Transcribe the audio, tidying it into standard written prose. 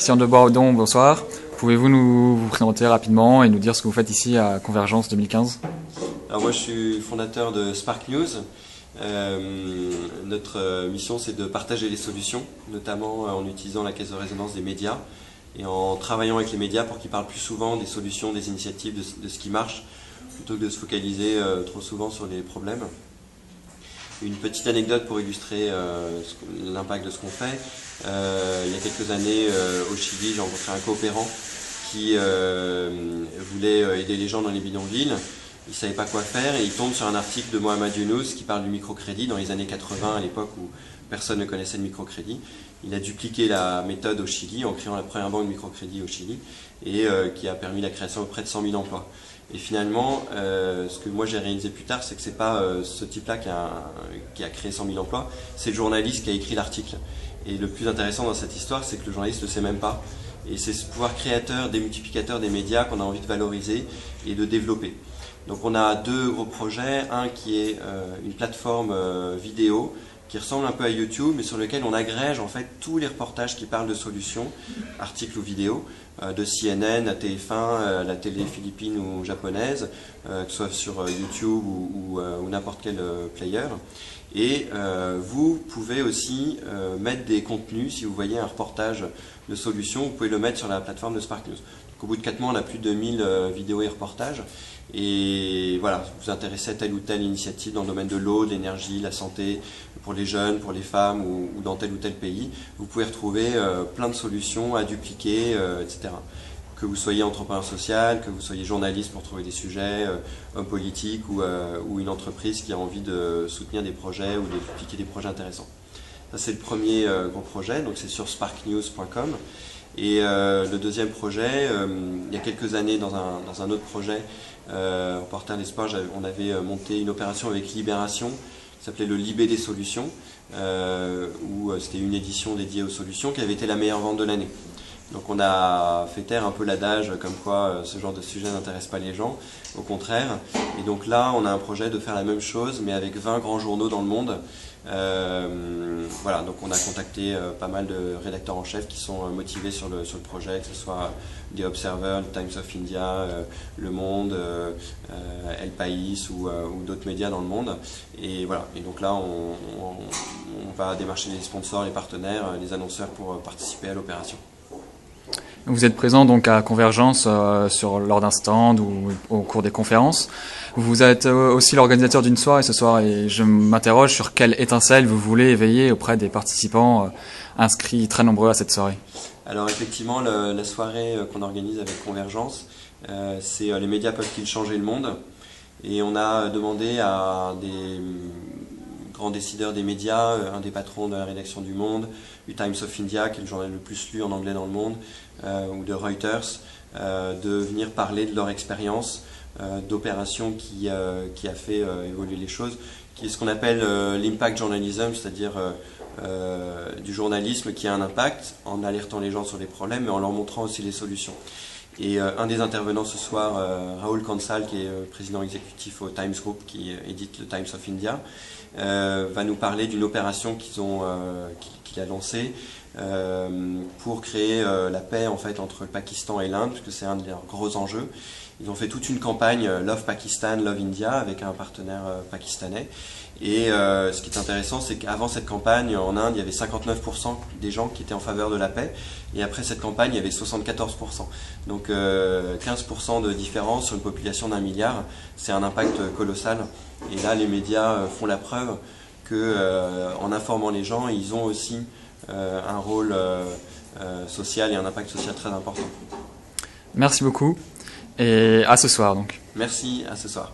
Christian de Bourdon, bonsoir. Pouvez-vous vous présenter rapidement et nous dire ce que vous faites ici à Convergence 2015? Alors moi je suis fondateur de Spark News. Notre mission c'est de partager les solutions, notamment en utilisant la caisse de résonance des médias et en travaillant avec les médias pour qu'ils parlent plus souvent des solutions, des initiatives, de ce qui marche, plutôt que de se focaliser trop souvent sur les problèmes. Une petite anecdote pour illustrer l'impact de ce qu'on fait. Il y a quelques années au Chili, j'ai rencontré un coopérant qui voulait aider les gens dans les bidonvilles. Il ne savait pas quoi faire et il tombe sur un article de Mohamed Younous qui parle du microcrédit dans les années 80, à l'époque où personne ne connaissait le microcrédit. Il a dupliqué la méthode au Chili en créant la première banque de microcrédit au Chili et qui a permis la création de près de 100 000 emplois. Et finalement, ce que moi j'ai réalisé plus tard, c'est que c'est pas ce type-là qui a créé 100 000 emplois, c'est le journaliste qui a écrit l'article. Et le plus intéressant dans cette histoire, c'est que le journaliste ne le sait même pas. Et c'est ce pouvoir créateur, démultiplicateur des médias qu'on a envie de valoriser et de développer. Donc on a deux gros projets, un qui est une plateforme vidéo qui ressemble un peu à YouTube, mais sur lequel on agrège en fait tous les reportages qui parlent de solutions, articles ou vidéos, de CNN à TF1, la télé philippine ou japonaise, que ce soit sur YouTube ou n'importe quel player. Et vous pouvez aussi mettre des contenus, si vous voyez un reportage de solutions, vous pouvez le mettre sur la plateforme de Spark News. Donc, au bout de 4 mois, on a plus de 1000 vidéos et reportages. Et voilà, vous vous intéressez à telle ou telle initiative dans le domaine de l'eau, de l'énergie, la santé, pour les jeunes, pour les femmes ou dans tel ou tel pays, vous pouvez retrouver plein de solutions à dupliquer, etc. Que vous soyez entrepreneur social, que vous soyez journaliste pour trouver des sujets, homme politique ou une entreprise qui a envie de soutenir des projets ou de dupliquer des projets intéressants. Ça c'est le premier gros projet, donc c'est sur sparknews.com. Et le deuxième projet, il y a quelques années dans un autre projet, Reporter d'Espoir, on avait monté une opération avec Libération qui s'appelait le Libé des solutions, où c'était une édition dédiée aux solutions qui avait été la meilleure vente de l'année. Donc on a fait taire un peu l'adage comme quoi ce genre de sujet n'intéresse pas les gens, au contraire. Et donc là on a un projet de faire la même chose mais avec 20 grands journaux dans le monde. Voilà, donc on a contacté pas mal de rédacteurs en chef qui sont motivés sur le projet, que ce soit The Observer, The Times of India, Le Monde, El País ou d'autres médias dans le monde. Et voilà, et donc là on va démarcher les sponsors, les partenaires, les annonceurs pour participer à l'opération. Vous êtes présent donc à Convergence lors d'un stand ou au cours des conférences. Vous êtes aussi l'organisateur d'une soirée ce soir et je m'interroge sur quelle étincelle vous voulez éveiller auprès des participants inscrits très nombreux à cette soirée. Alors effectivement, la soirée qu'on organise avec Convergence, c'est les médias peuvent-ils changer le monde? Et on a demandé à des grands décideurs des médias, un des patrons de la rédaction du Monde, du Times of India, qui est le journal le plus lu en anglais dans le monde, ou de Reuters, de venir parler de leur expérience d'opération qui a fait évoluer les choses, qui est ce qu'on appelle l'impact journalism, c'est-à-dire du journalisme qui a un impact en alertant les gens sur les problèmes, mais en leur montrant aussi les solutions. Et un des intervenants ce soir, Rahul Kansal, qui est président exécutif au Times Group, qui édite le Times of India, va nous parler d'une opération qu'il a lancée pour créer la paix en fait entre le Pakistan et l'Inde, puisque c'est un de leurs gros enjeux. Ils ont fait toute une campagne Love Pakistan, Love India avec un partenaire pakistanais. Et ce qui est intéressant, c'est qu'avant cette campagne, en Inde, il y avait 59% des gens qui étaient en faveur de la paix. Et après cette campagne, il y avait 74%. Donc 15% de différence sur une population d'1 milliard, c'est un impact colossal. Et là, les médias font la preuve qu'en informant les gens, ils ont aussi un rôle social et un impact social très important. Merci beaucoup et à ce soir donc. Merci, à ce soir.